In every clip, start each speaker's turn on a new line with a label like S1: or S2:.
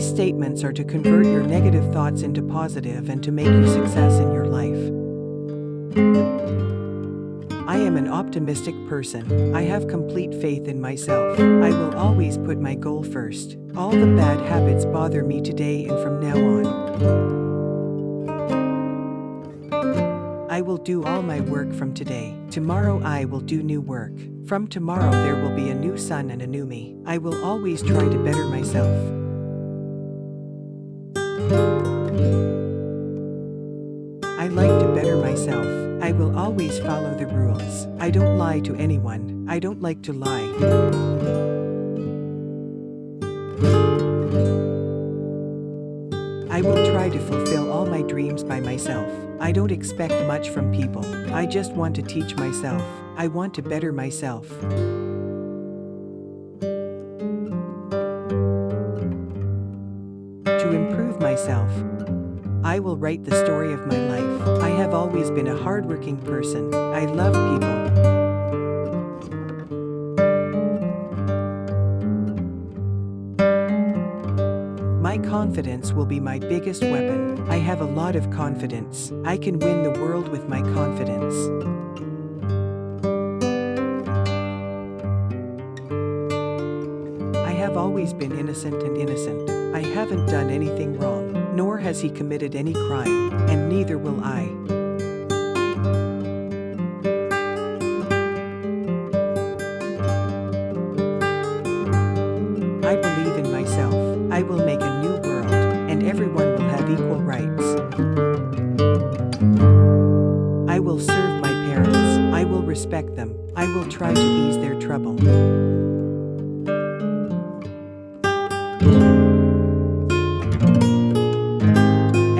S1: statements are to convert your negative thoughts into positive and to make you success in your life. I am an optimistic person. I have complete faith in myself. I will always put my goal first. All the bad habits bother me today and from now on. I will do all my work from today. Tomorrow I will do new work. From tomorrow there will be a new sun and a new me. I will always try to better myself. I like to better myself. I will always follow the rules. I don't lie to anyone. I don't like to lie. I will try to fulfill all my dreams by myself. I don't expect much from people. I just want to teach myself. I want to better myself. To improve myself, I will write the story of my life. I have always been a hardworking person. I love people. My confidence will be my biggest weapon. I have a lot of confidence. I can win the world with my confidence. I have always been innocent and innocent. I haven't done anything wrong, nor has he committed any crime, and neither will I. I believe in myself. I will make a new world, and everyone will have equal rights. I will serve my parents. I will respect them. I will try to ease their trouble.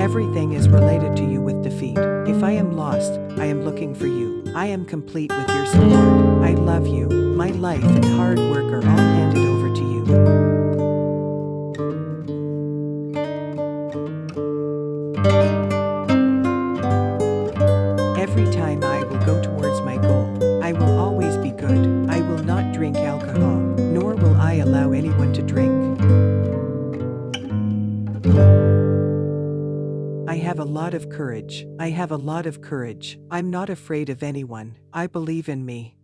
S1: Everything is related to you with defeat. If I am lost, I am looking for you. I am complete with your support. I love you. My life and hard work are all handed over to you. Every time I will go towards my goal, I will always be good. I will not drink alcohol, nor will I allow anyone to drink. I have a lot of courage. I have a lot of courage. I'm not afraid of anyone. I believe in me.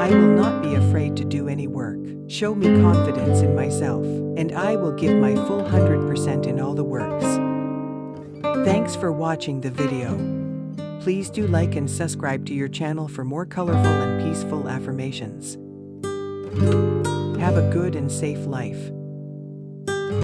S1: I will not be afraid to do any work. Show me confidence in myself, and I will give my full 100% in all the works. Thanks for watching the video. Please do like and subscribe to your channel for more colorful and peaceful affirmations. Have a good and safe life.